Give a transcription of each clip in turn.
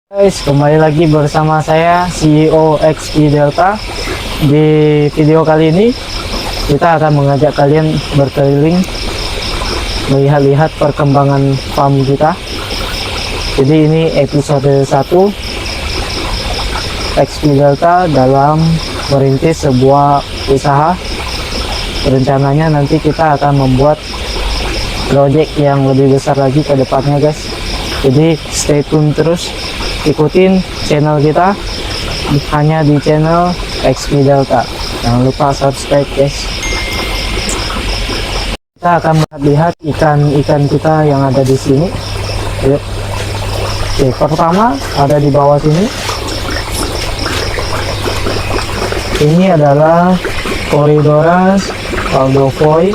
Guys, kembali lagi bersama saya CEO XP Delta. Di video kali ini kita akan mengajak kalian berkeliling melihat-lihat perkembangan farm kita. Jadi ini episode 1 XP Delta dalam merintis sebuah usaha. Rencananya nanti kita akan membuat project yang lebih besar lagi ke depannya, guys. Jadi stay tune terus, ikutin channel kita hanya di channel XP Delta. Jangan lupa subscribe, guys. Kita akan melihat ikan-ikan kita yang ada di sini. Yuk. Oke, pertama ada di bawah sini. Ini adalah Corydoras Aldovoi.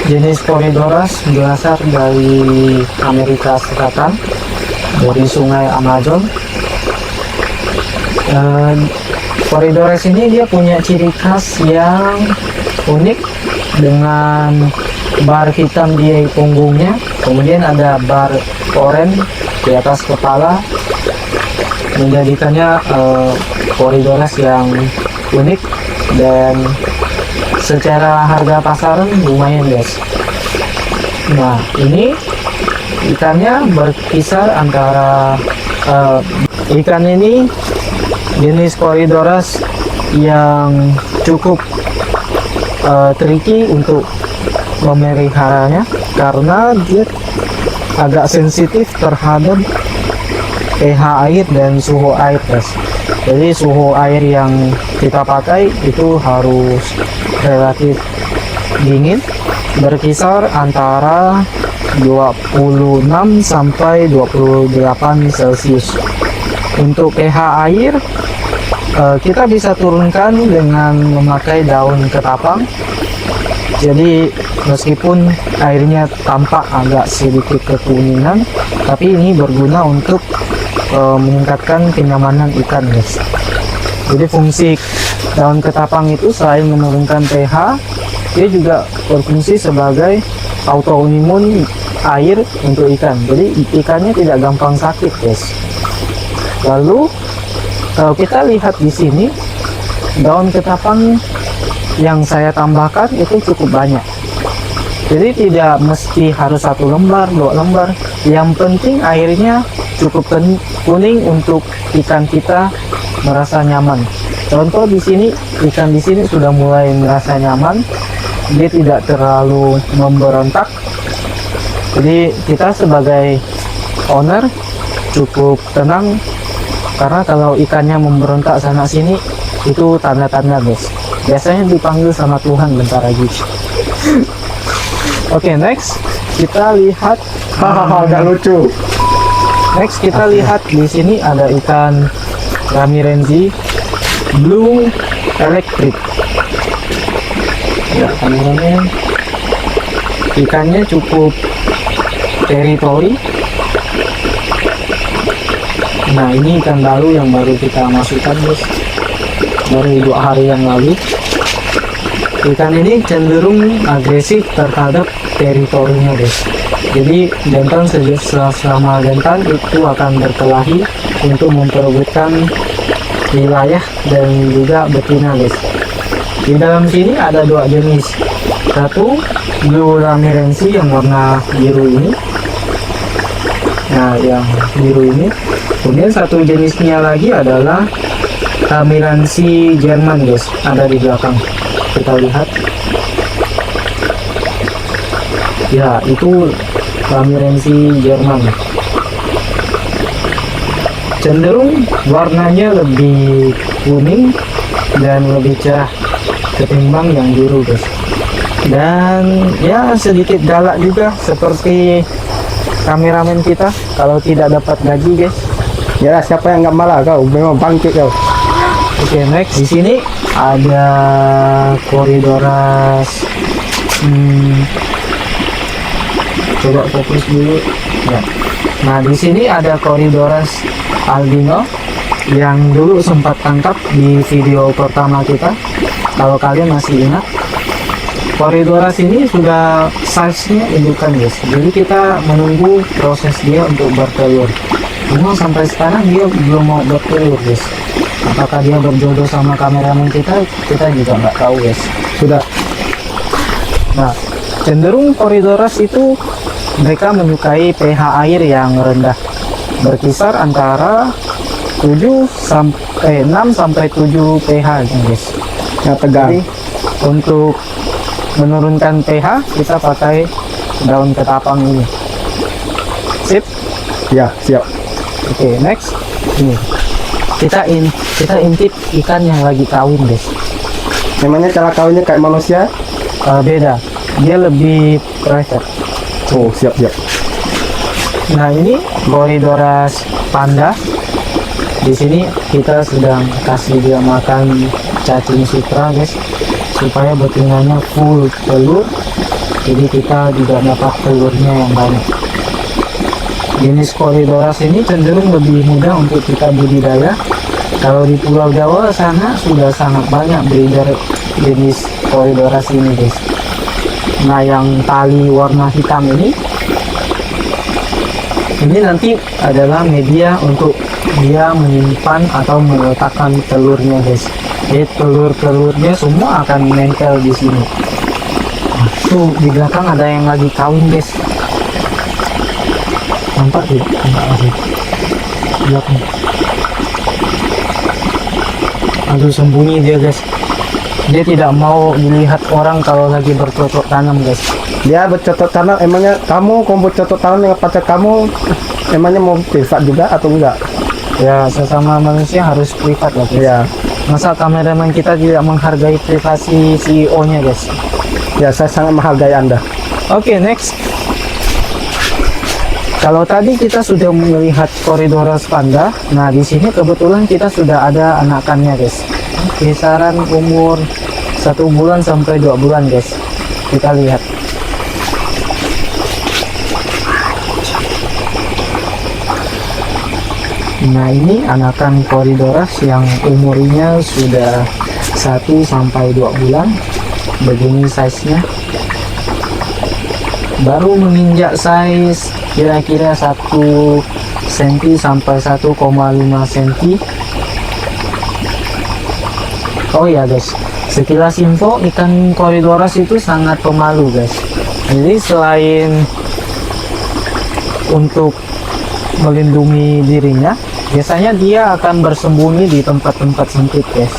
Jenis Corydoras berasal dari Amerika Selatan, dari sungai Amazon. Corydoras ini dia punya ciri khas yang unik dengan bar hitam di punggungnya, kemudian ada bar oranye di atas kepala, menjadikannya Corydoras yang unik dan secara harga pasaran lumayan, guys. Nah, ini ikannya berkisar antara ikan ini jenis Corydoras yang cukup tricky untuk memeliharanya karena dia agak sensitif terhadap pH air dan suhu air, guys. Jadi suhu air yang kita pakai itu harus relatif dingin, berkisar antara 26 sampai 28 Celcius. Untuk pH air kita bisa turunkan dengan memakai daun ketapang. Jadi meskipun airnya tampak agak sedikit kekuningan, tapi ini berguna untuk meningkatkan kenyamanan ikan, guys. Jadi fungsi daun ketapang itu selain menurunkan pH, dia juga berfungsi sebagai autoimun air untuk ikan. Jadi ikannya tidak gampang sakit, guys. Lalu kalau kita lihat di sini, daun ketapang yang saya tambahkan itu cukup banyak. Jadi tidak mesti harus 1 lembar, 2 lembar. Yang penting airnya cukup kuning untuk ikan kita merasa nyaman. Contoh di sini, ikan di sini sudah mulai merasa nyaman. Dia tidak terlalu memberontak. Jadi kita sebagai owner cukup tenang, karena kalau ikannya memberontak sana sini itu tanda-tanda, guys. Biasanya dipanggil sama Tuhan bentar lagi. Oke, next kita lihat. Hahaha, nggak lucu. Next kita lihat di sini ada ikan Ramirenzi Blue Electric. Ya, kameranya. Ikannya cukup teritori. Nah, ini ikan baru yang baru kita masukkan, guys. Baru 2 hari yang lalu. Ikan ini cenderung agresif terhadap teritorinya, guys. Jadi jantan selama jantan itu akan berkelahi untuk memperebutkan wilayah dan juga betina, guys. Di dalam sini ada 2 jenis. Satu Blue Ramirenzi yang warna biru ini. Nah, yang biru ini. Kemudian satu jenisnya lagi adalah Ramirenzi Jerman, guys. Ada di belakang. Kita lihat. Ya, itu Ramirenzi Jerman. Cenderung warnanya lebih kuning dan lebih cerah ketimbang yang biru, guys. Dan ya sedikit galak juga seperti kameramen kita kalau tidak dapat gaji, guys. Ya, siapa yang nggak marah kau? Memang bangkit kau. Oke, next di sini ada Corydoras. Coba fokus dulu. Ya. Nah, di sini ada Corydoras albino yang dulu sempat tangkap di video pertama kita. Kalau kalian masih ingat, Corydoras ini sudah size-nya indukan, guys. Jadi kita menunggu proses dia untuk bertelur. Cuma sampai sekarang dia belum mau bertelur guys. Apakah dia berjodoh sama kameramen kita juga nggak tahu guys. Sudah. Nah, cenderung Corydoras itu mereka menyukai pH air yang rendah, berkisar antara 6 sampai 7 pH guys. Yang tegang. Jadi untuk menurunkan pH kita pakai daun ketapang ini. Sip. Ya, siap. Oke, next. Ini kita intip ikan yang lagi kawin guys. Namanya cara kawinnya kayak manusia. Beda, dia lebih private. Oh, siap. Nah, ini Corydoras panda. Di sini kita sedang kasih dia makan cacing sutra guys, supaya betinanya full telur. Jadi kita juga dapat telurnya yang banyak. Jenis Corydoras ini cenderung lebih mudah untuk kita budidaya. Kalau di Pulau Jawa sana sudah sangat banyak breeder jenis Corydoras ini guys. Nah, yang tali warna hitam ini nanti adalah media untuk dia menyimpan atau meletakkan telurnya guys. Jadi telurnya semua akan menempel di sini. Nah, tuh di belakang ada yang lagi kawin guys. Nampak tidak? Nampak lagi. Belakang. Aduh, sembunyi dia guys. Dia tidak mau dilihat orang kalau lagi bercocok tanam guys. Dia bercocok tanam, emangnya kamu bercocok tanam dengan pacar kamu, emangnya mau privat juga atau enggak? Ya, sesama manusia harus privat lah guys. Ya, Masa kameramen kita tidak menghargai privasi CEO-nya guys. ya saya sangat menghargai Anda. Oke, next. Kalau tadi kita sudah melihat Corydoras panda, nah di sini kebetulan kita sudah ada anakannya guys. Kisaran umur 1 bulan sampai 2 bulan guys. Kita lihat. Nah, ini anakan Corydoras yang umurnya sudah 1 sampai 2 bulan. Begini size-nya. Baru menginjak size kira-kira 1 cm sampai 1,5 cm. Oh ya guys, sekilas info, ikan Corydoras itu sangat pemalu guys. Jadi selain untuk melindungi dirinya, biasanya dia akan bersembunyi di tempat-tempat sempit guys.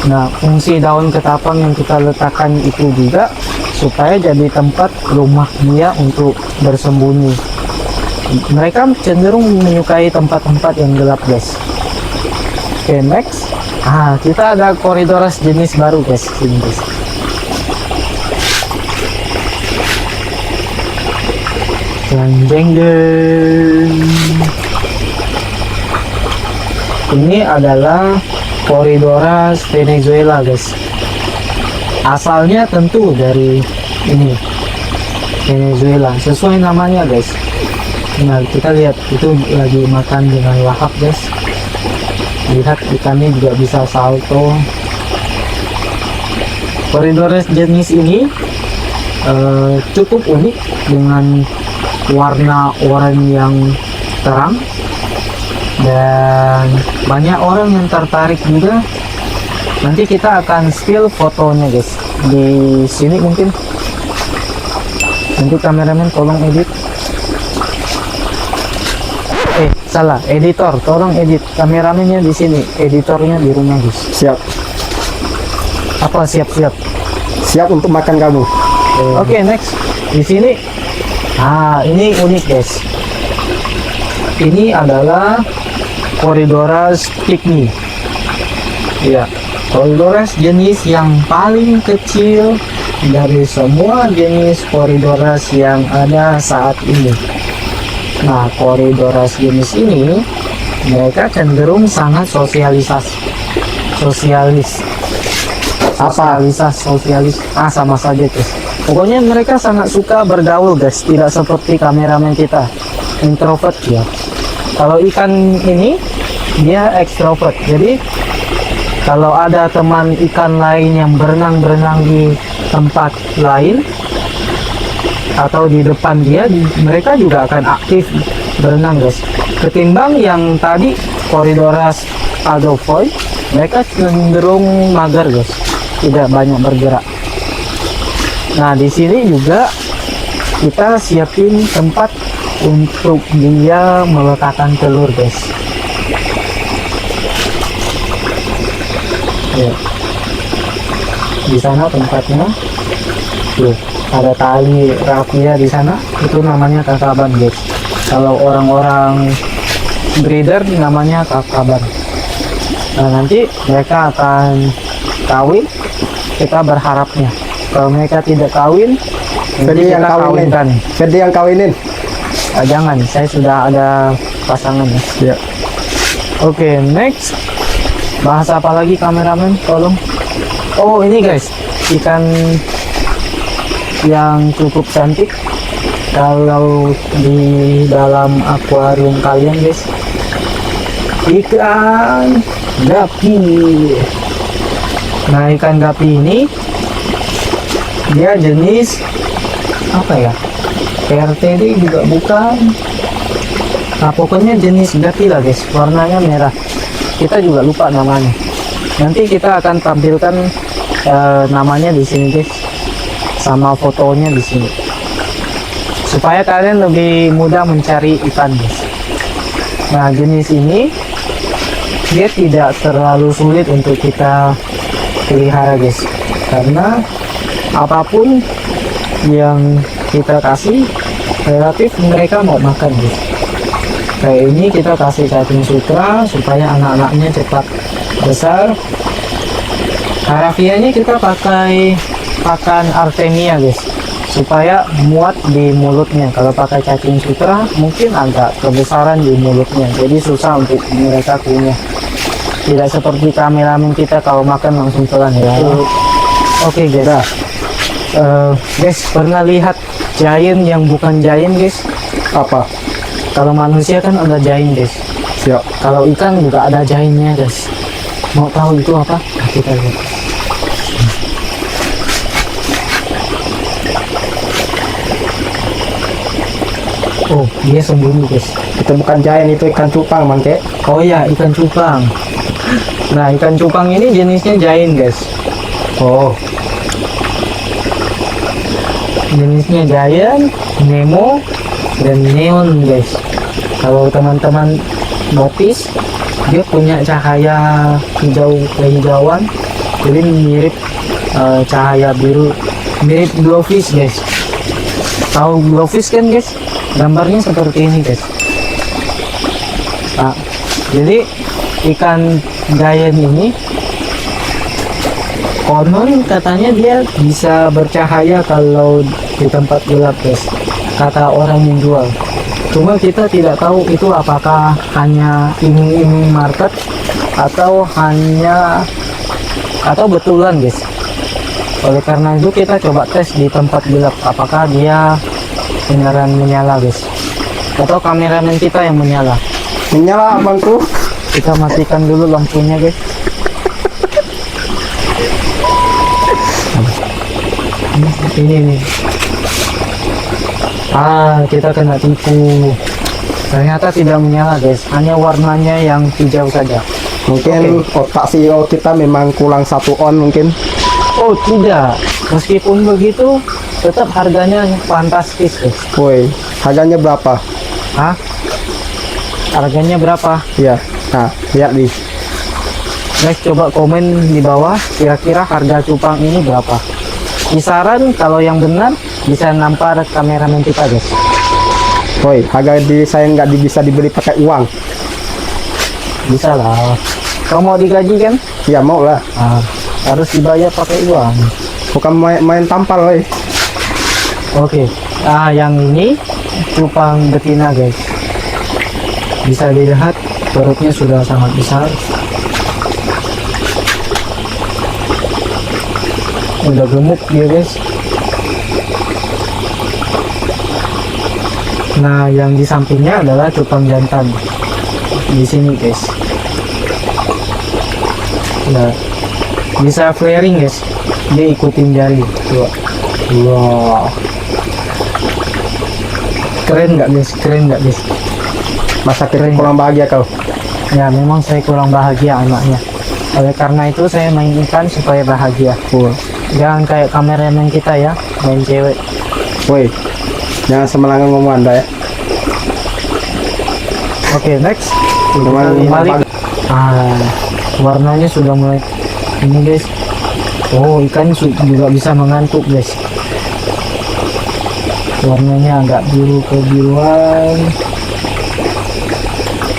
Nah, fungsi daun ketapang yang kita letakkan itu juga supaya jadi tempat rumah dia untuk bersembunyi. Mereka cenderung menyukai tempat-tempat yang gelap guys. Oke, next. Kita ada Corydoras jenis baru guys. Ini guys. Jeng jeng jeng. Ini adalah Corydoras Venezuela guys. Asalnya tentu dari ini Venezuela, sesuai namanya guys. Nah, kita lihat itu lagi makan dengan lahap guys. Lihat ikannya juga bisa salto. Corydoras jenis ini cukup unik dengan warna oranye yang terang, dan banyak orang yang tertarik juga. Nanti kita akan spill fotonya guys di sini mungkin. Nanti kameramen tolong edit. Salah, editor, tolong edit. Kameramennya di sini, editornya di rumah guys. Siap. Apa siap-siap? Siap untuk makan kamu. Oke, next. Di sini, ini unik guys. Ini adalah Corydoras pygmy. Ya, Corydoras jenis yang paling kecil dari semua jenis Corydoras yang ada saat ini. Nah, Corydoras jenis ini mereka cenderung sangat sosialis. Sama saja guys. Pokoknya mereka sangat suka bergaul guys, tidak seperti kameramen kita, introvert ya. Kalau ikan ini dia ekstrovert. Jadi kalau ada teman ikan lain yang berenang di tempat lain atau di depan dia, mereka juga akan aktif berenang guys. Ketimbang yang tadi Corydoras aldofoy, mereka cenderung mager guys, tidak banyak bergerak. Nah di sini juga kita siapin tempat untuk dia meletakkan telur guys. Ya. Di sana tempatnya, tuh ada tali rafia di sana, itu namanya kakaban guys. Kalau orang-orang breeder namanya kakaban. Nah nanti mereka akan kawin, kita berharapnya. Kalau mereka tidak kawin, nanti yang kita kawinin. kawinkan. Jadi yang kawinin. Jangan, saya sudah ada pasangan ya. Ya. Oke, next. Bahas apa lagi kameramen? Tolong. Oh ini guys, ikan yang cukup cantik kalau di dalam akuarium kalian guys. Ikan gapi. Nah ikan gapi ini dia jenis apa ya? PRTD juga bukan. Nah pokoknya jenis gapi lah guys, warnanya merah. Kita juga lupa namanya. Nanti kita akan tampilkan namanya di sini guys, sama fotonya di sini, supaya kalian lebih mudah mencari ikan guys. Nah jenis ini dia tidak terlalu sulit untuk kita pelihara guys, karena apapun yang kita kasih relatif mereka mau makan guys. Kayak ini kita kasih cacing sutra supaya anak-anaknya cepat besar. Harafianya kita pakai pakan artemia guys, supaya muat di mulutnya. Kalau pakai cacing sutra mungkin agak kebesaran di mulutnya, jadi susah untuk mereka punya. Tidak seperti kameramen kita kalau makan langsung telan ya. Oke guys. Guys pernah lihat giant yang bukan giant guys? Apa? Kalau manusia kan ada giant guys. Siap. Kalau ikan juga ada giantnya guys. Mau tahu itu apa? Nah, kita lihat. Oh, dia sembunyi guys. Itu bukan giant, itu ikan cupang mangke. Oh ya, ikan cupang. Nah, ikan cupang ini jenisnya giant guys. Oh, Jenisnya giant, nemo, dan neon guys. Kalau teman-teman notice, dia punya cahaya hijau kehijauan, jadi mirip cahaya biru, mirip glowfish guys. Tahu glowfish kan guys? Gambarnya seperti ini guys. Nah, jadi ikan giant ini konon katanya dia bisa bercahaya kalau di tempat gelap guys, kata orang yang jual. Cuma kita tidak tahu itu apakah hanya iming-iming market atau betulan guys. Oleh karena itu kita coba tes di tempat gelap apakah dia beneran menyala guys, atau kameramen kita yang menyala. menyala abangku. Kita matikan dulu lampunya guys. Ini nih. Kita kena tipu. Ternyata tidak menyala guys, hanya warnanya yang hijau saja. Mungkin otak CEO kita memang kurang 1 on mungkin. Oh tidak, meskipun begitu tetap harganya fantastis guys. Woi, harganya berapa? Hah? Harganya berapa? Ya, nah lihat di. Guys coba komen di bawah kira-kira harga cupang ini berapa. Kisaran kalau yang benar bisa nampar kameramen kita guys. Woi, harga diri saya nggak bisa dibeli pakai uang. Bisa lah. Kamu mau digaji kan? Ya mau lah, Harus dibayar pakai uang. bukan main tampal woi. Oke. Yang ini cupang betina guys. Bisa dilihat perutnya sudah sangat besar. Udah gemuk dia guys. Nah, yang di sampingnya adalah cupang jantan. Di sini guys. Nah, bisa flaring guys. Dia ikutin jari. Tuh. Wow. Keren nggak guys? Keren nggak guys? Masa kita Kering. kurang bahagia kau. Ya memang saya kurang bahagia anaknya. Oleh karena itu saya main ikan supaya bahagia. Oh. Jangan kayak kameramen kita ya, main cewek. Woi, jangan sembarangan ngomong Anda ya. Oke, next. Teman Kita balik. Warnanya sudah mulai ini guys. Oh, ikan juga bisa mengantuk guys. Warnanya agak biru kebiruan.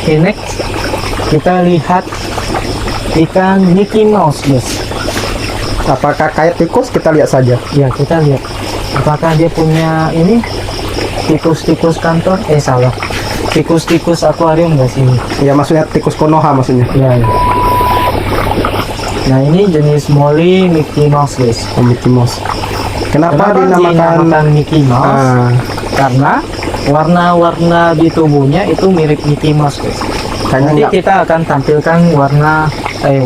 Oke, next. Kita lihat ikan Mickey Mouse guys. Apakah kayak tikus? Kita lihat saja. Ya, kita lihat. Apakah dia punya ini tikus-tikus kantor? Salah. Tikus-tikus akuarium guys ini. Ya maksudnya tikus Konoha maksudnya. Ya, ya. Nah, ini jenis Molly Mickey Mouse guys. Oh, Mickey Mouse. Kenapa dinamakan dinamakan Mickey Mouse? Karena warna-warna di tubuhnya itu mirip Mickey Mouse guys. kayaknya Nanti enggak. kita akan tampilkan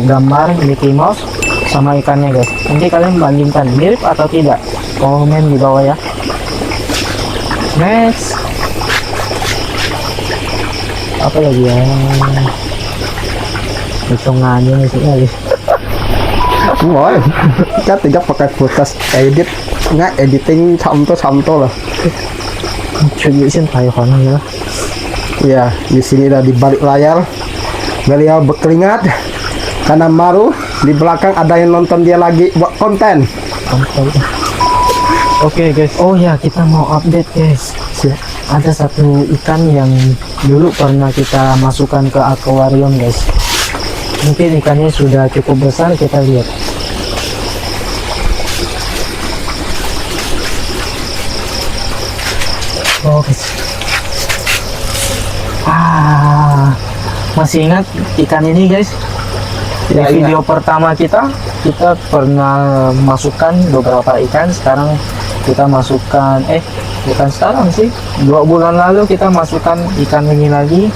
gambar Mickey Mouse sama ikannya guys. Nanti kalian bandingkan mirip atau tidak. Komen di bawah ya. Next. Apa lagi ya? Hitungannya nih sih. Woi, kita tidak pakai kulkas edit, nggak editing samto lah. Contribution tayo ya. Ya, di sini dah di balik layar, beliau berkeringat karena malu. Di belakang ada yang nonton dia lagi buat konten. Oke guys. Oh ya, kita mau update guys. Ada satu ikan yang dulu pernah kita masukkan ke akuarium guys. Mungkin ikannya sudah cukup besar, kita lihat. Oh guys. Masih ingat ikan ini guys? Di Ya, video pertama kita pernah masukkan beberapa ikan. Sekarang kita masukkan bukan sekarang sih, 2 bulan lalu kita masukkan ikan ini lagi.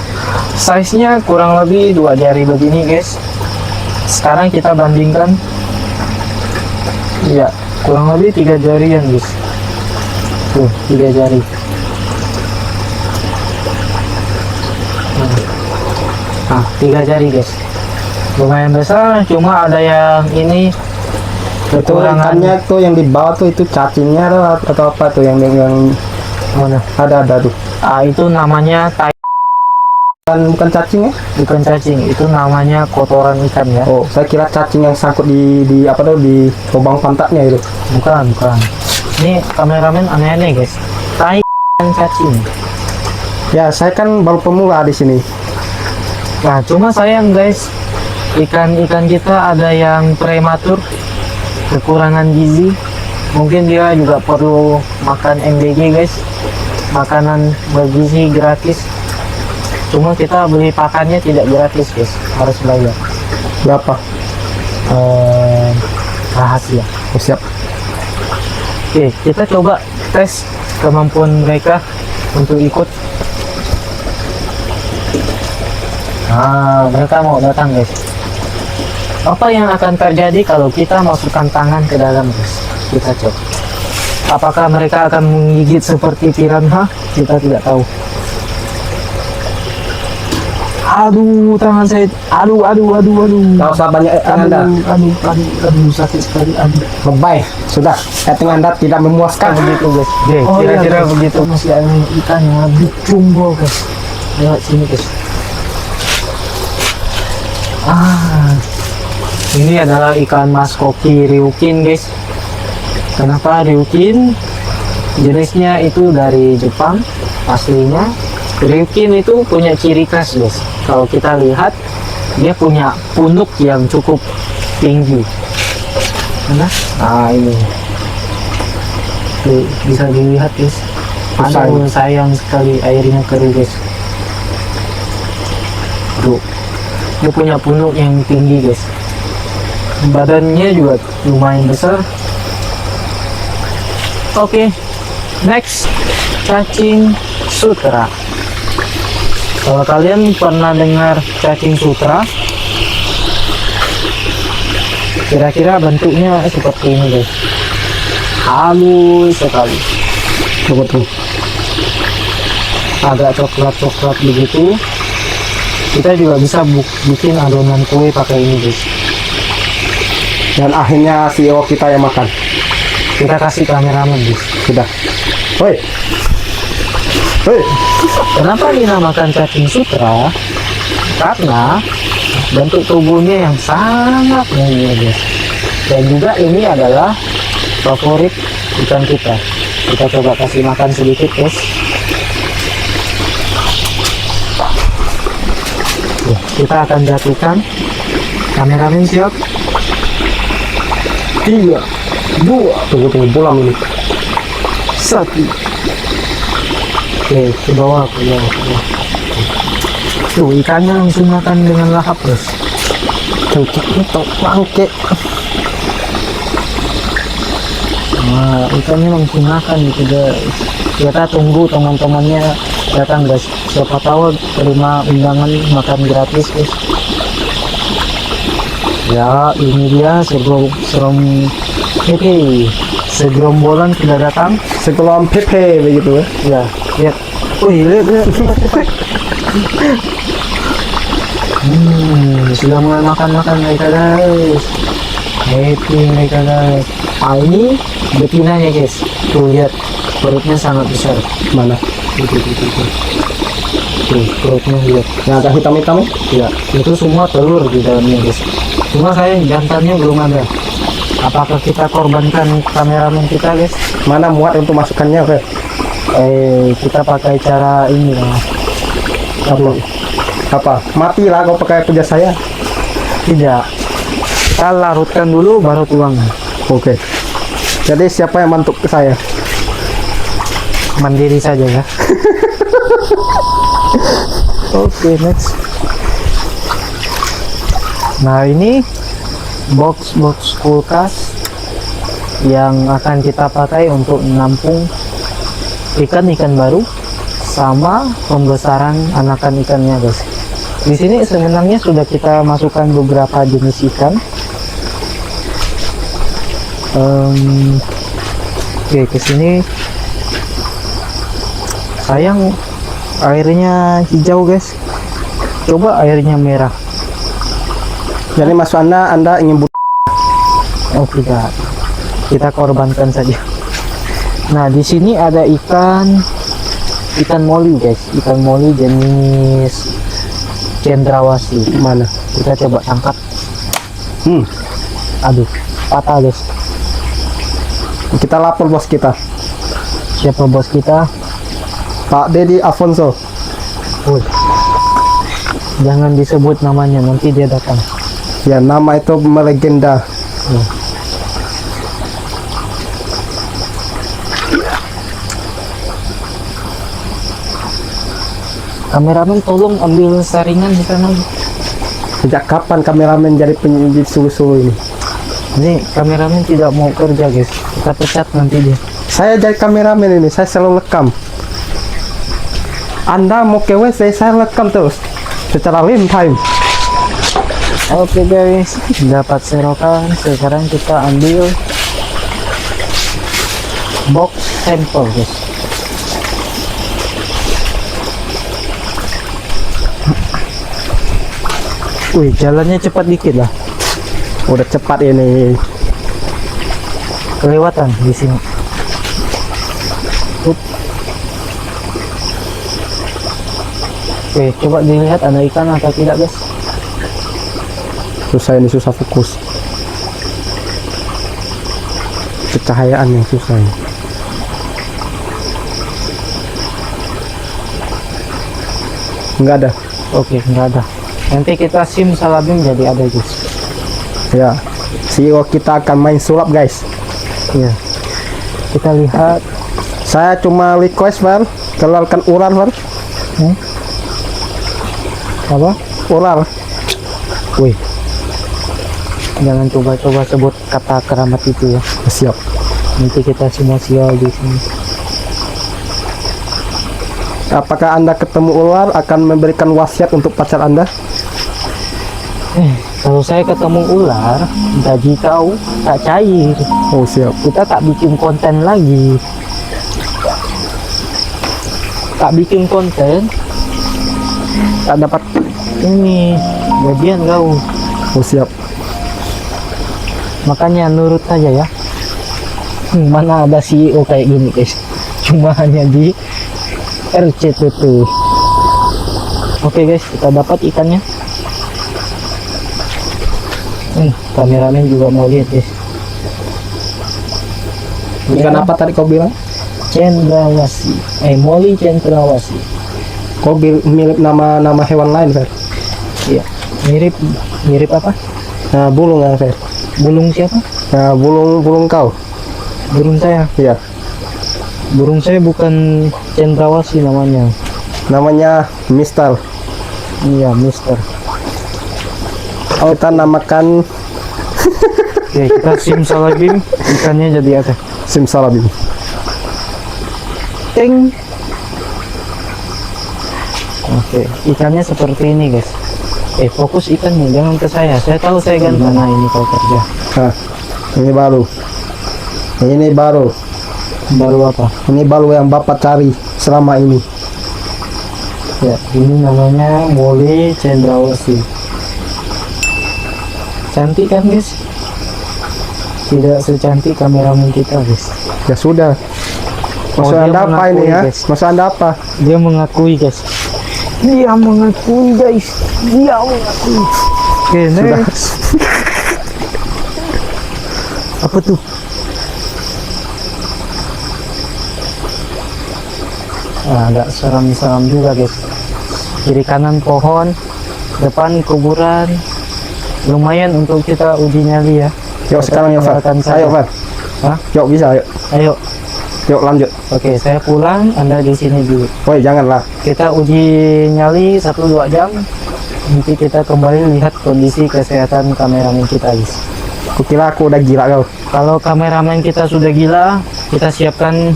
Size nya kurang lebih 2 jari begini guys. Sekarang kita bandingkan, ya kurang lebih 3 jarian guys. Tuh 3 jari. Nah 3 jari guys, lumayan besar. Cuma ada yang ini Itu kekurangan. ikannya tuh yang di bawah tuh itu cacingnya atau apa tuh yang Mana? ada tuh. Itu namanya Bukan cacing ya? bukan cacing, itu namanya kotoran ikan ya. Oh, saya kira cacing yang sangkut di apa tuh di lubang pantatnya itu. Bukan. Ini kameramen aneh-aneh guys. Tai dan cacing. Ya, saya kan baru pemula di sini. Nah, cuma sayang guys, ikan-ikan kita ada yang prematur, kekurangan gizi. Mungkin dia juga perlu makan MBG guys, makanan bergizi gratis. Cuma kita beli pakannya tidak gratis guys, harus bayar. Berapa? Rahasia. Oh, siap. Oke, kita coba tes kemampuan mereka untuk ikut. Mereka mau datang guys. Apa yang akan terjadi kalau kita masukkan tangan ke dalam guys? Kita cek. Apakah mereka akan menggigit seperti piranha? Kita tidak tahu. Aduh, tangan saya. Aduh. Nggak usah banyak Anda. Aduh, sakit sekali. Aduh. Lebay. Sudah, setting Anda tidak memuaskan. Begitu guys. Kira-kira begitu. Masih ada ikan yang lebih jumbo guys. Lewat sini guys. Ini adalah ikan mas koki Ryukin guys. Kenapa Ryukin? Jenisnya itu dari Jepang aslinya. Ryukin itu punya ciri khas guys. Kalau kita lihat, dia punya punuk yang cukup tinggi. Nah ini tuh, bisa dilihat guys. Aduh, sayang sekali airnya kering guys. Tuh, dia punya punuk yang tinggi guys. Badannya juga lumayan besar. Oke, next, cacing sutra. Kalau kalian pernah dengar cacing sutra, kira-kira bentuknya seperti ini guys. Halus sekali. Betul. agak coklat-coklat begitu, kita juga bisa bikin adonan kue pakai ini guys. Dan akhirnya CEO kita yang makan. Kita kasih kameramen guys. Sudah. Woi. Woi. Kenapa dinamakan cacing sutra? Karena bentuk tubuhnya yang sangat mungil guys. Dan juga ini adalah favorit ikan kita. Kita coba kasih makan sedikit guys. Ya, kita akan jatuhkan. Kameramen siap. 3, 2, Tunggu pulang ini. 1. Oke, ke bawah, ke bawah, ke bawah. Tuh, ikannya langsung makan dengan lahap guys. Cengkik itu bangke. Nah, ikannya langsung makan gitu guys. Kita tunggu teman-temannya datang guys. Siapa tahu terima undangan makan gratis guys. Ya, ini dia segerombolan sudah datang. Segelam pepe begitu ya. Ya, lihat. Wih, lihat. Sudah mulai makan mereka guys. Happy mereka guys. Ah, ini betinanya guys. Tuh lihat, perutnya sangat besar. Mana? Tuh, perutnya lihat. Yang agak hitam-hitam. Ya, itu semua telur di dalamnya guys. Cuma sayang jantannya belum ada. Apakah kita korbankan kameramen kita guys? Mana muat untuk masukannya, Fer? Kita pakai cara ini lah. Apa? Matilah kau pakai puja saya. Tidak. Kita larutkan dulu baru tuang. Oke. Jadi siapa yang mantuk ke saya? Mandiri saja ya. Oke, next. Nah, ini box kulkas yang akan kita pakai untuk menampung ikan-ikan baru sama pembesaran anakan ikannya guys. Di sini sebenarnya sudah kita masukkan beberapa jenis ikan. Oke, kesini sayang airnya hijau guys. Coba airnya merah. Jadi maksud Anda ingin Oh tidak, kita korbankan saja. Nah, di sini ada ikan moli guys, ikan moli jenis cendrawasih. mana? Kita coba tangkap. Aduh, patah guys. Kita lapor bos kita, Siapa bos kita? Pak Dedi Afonso. Woi, jangan disebut namanya, nanti dia datang. Ya, nama itu melegenda. Kameramen tolong ambil saringan di sana. Sejak kapan kameramen jadi penyelidik sulu-sulu ini? Ini kameramen tidak mau kerja guys, kita pecat nanti dia. Saya jadi kameramen ini, saya selalu rekam. Anda mau ke WC, saya rekam terus secara real time. Oke guys, dapat serokan. Sekarang kita ambil box sampel guys. Wih, jalannya cepat dikit lah. Udah cepat ini. Kelewatan di sini. Oke, coba dilihat ada ikan atau tidak guys. Susah ini, susah fokus. Pencahayaan yang susah ini. Enggak ada. Oke, nggak ada. Nanti kita sim salabim jadi ada guys. Ya, CEO kita akan main sulap guys. Iya. Kita lihat. Saya cuma request Val, keluarkan ular Val. Apa? Ular. Wih. Jangan coba-coba sebut kata keramat itu ya. Siap. Nanti kita semua sial di sini. Apakah Anda ketemu ular akan memberikan wasiat untuk pacar Anda? Kalau saya ketemu ular, gaji kau tak cair. Oh siap. Kita tak bikin konten lagi. tak bikin konten, tak dapat ini bagian kau. Oh siap. Makanya nurut saja ya. Mana ada CEO kayak gini guys, cuma hanya di RCTP. Oke guys, kita dapat ikannya. Kameramen juga mau lihat guys. Ikan apa tadi kau bilang? Cendrawasih, Molly cendrawasih. Kau mirip nama hewan lain, Fer? Iya, mirip apa? Nah, bulung ya, Fer? Bulung siapa? Nah, bulung kau? Burung saya. Iya. Burung saya bukan cendrawasih namanya. Namanya Mister. Iya, Mister. Oh, kita namakan Oke, kita simsalabim, ikannya jadi apa? simsalabim. Ting. Oke, ikannya seperti ini guys. Fokus ikannya, jangan ke saya. Saya tahu saya ganteng. Nah, ini kau kerja. Nah, ini baru. Ini baru. Baru apa? Ini baru yang Bapak cari selama ini. Ya, ini namanya Molly cendrawasih. Cantik kan guys? Tidak secantik kameramen kita guys. Ya sudah. Maksud dia Anda apa ini mengakui, ya? guys. Maksud Anda apa? Dia mengakui guys. Dia mengakui guys. Dia mengakui. Oke, next. Apa tuh? Agak seram-seram juga guys. Kiri kanan pohon, depan kuburan. Lumayan untuk kita uji nyali ya. Yuk sekarang ya, Fer. Tinggalkan saja. Ayo, Fer. Hah? Yuk bisa, yuk. Ayo. Yuk lanjut. Oke, saya pulang, Anda di sini dulu. Woi, janganlah. Kita uji nyali 1-2 jam. Nanti kita kembali lihat kondisi kesehatan kameramen kita guys. Kukira aku udah gila kau. Kalau kameramen kita sudah gila, kita siapkan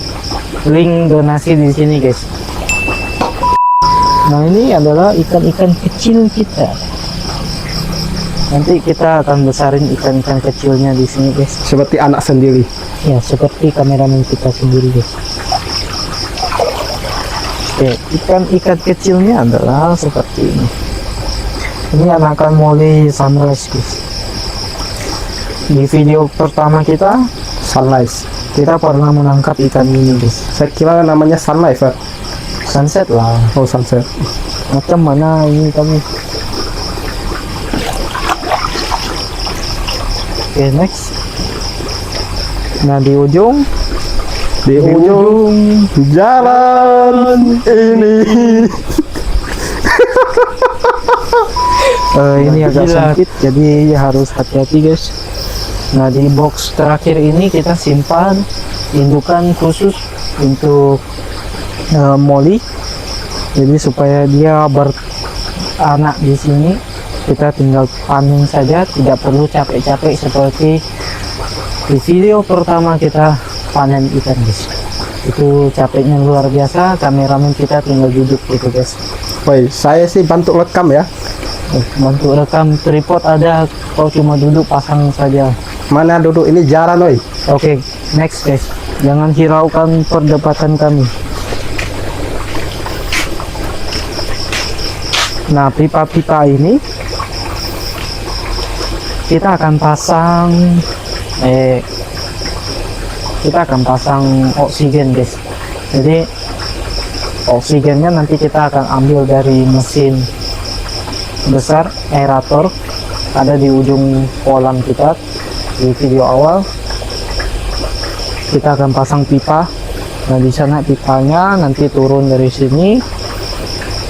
link donasi di sini guys. Nah, ini adalah ikan-ikan kecil kita. Nanti kita akan besarin ikan-ikan kecilnya di sini guys. Seperti anak sendiri. Ya, seperti kameramen kita sendiri guys. Oke, ikan-ikan kecilnya adalah seperti ini. Ini anakan Molly sunrise guys. Di video pertama kita Sunrise. pernah menangkap ikan ini guys. Saya kira namanya sunrise, Fer. Sunset lah. Oh, sunset. Macam mana ini kamu? Oke, next. Nah, di ujung jalan ini. ini agak sempit, jadi harus hati-hati guys. Nah, di box terakhir ini kita simpan indukan khusus untuk Molly. Jadi supaya dia beranak di sini, kita tinggal panen saja, tidak perlu capek-capek seperti di video pertama kita panen ikan guys. Itu capeknya luar biasa, kameramen kita tinggal duduk gitu guys. Woi, saya sih bantu rekam ya. Bantu rekam, tripod ada, kau cuma duduk pasang saja. Mana duduk ini jarang, woi. Oke, next guys, jangan hiraukan perdebatan kami. Nah, pipa-pipa ini kita akan pasang oksigen guys. Jadi oksigennya nanti kita akan ambil dari mesin besar aerator, ada di ujung kolam kita. Di video awal kita akan pasang pipa. Nah, di sana pipanya nanti turun dari sini,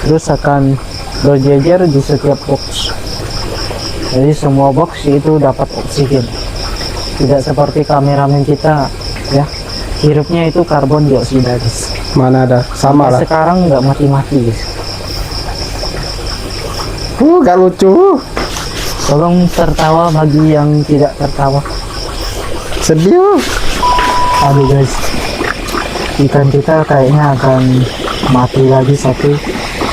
terus akan berjejer di setiap box. Jadi semua box itu dapat oksigen. Tidak seperti kameramen kita ya, hirupnya itu karbon dioksida guys. Mana ada, sama lah. Sekarang nggak mati-mati guys. Gak lucu. Tolong tertawa bagi yang tidak tertawa. Sedih. Aduh guys, ikan kita kayaknya akan mati lagi satu.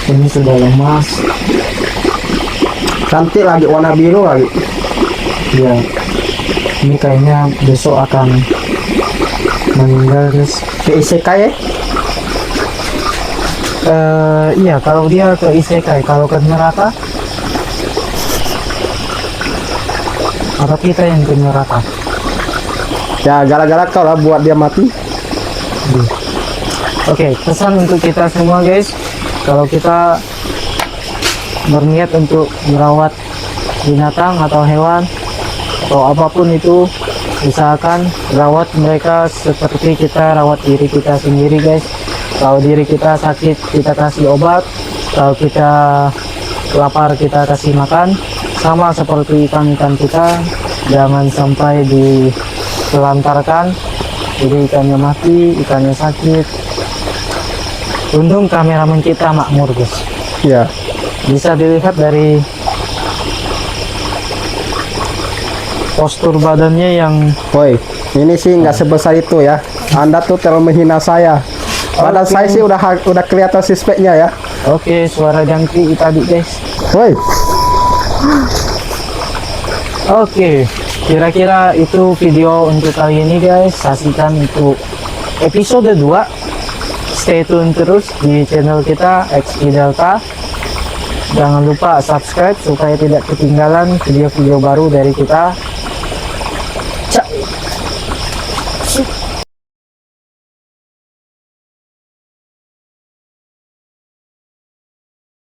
Ini sudah lemas. Cantik lagi, warna biru lagi. Ya, ini kayaknya besok akan meninggal guys. Ke isekai ya? Iya, kalau dia ke isekai, kalau ke neraka, atau kita yang ke neraka. Ya gara-gara kau lah buat dia mati. Oke, pesan untuk kita semua guys, kalau kita berniat untuk merawat binatang atau hewan atau apapun itu, usahakan rawat mereka seperti kita rawat diri kita sendiri guys. Kalau diri kita sakit, kita kasih obat. Kalau kita lapar, kita kasih makan. Sama seperti ikan-ikan kita, jangan sampai ditelantarkan, jadi ikannya mati, ikannya sakit. Untung kameramen kita makmur guys, Ya. bisa dilihat dari postur badannya yang Woi, ini sih nggak sebesar itu ya. Anda tuh terlalu menghina saya. Badan Oke. saya sih udah kelihatan suspeknya ya. oke. Suara jangkrik tadi guys. Woi, Oke, kira-kira itu video untuk kali ini guys. Saksikan untuk episode 2. Stay tune terus di channel kita XP Delta. Jangan lupa subscribe supaya tidak ketinggalan video-video baru dari kita.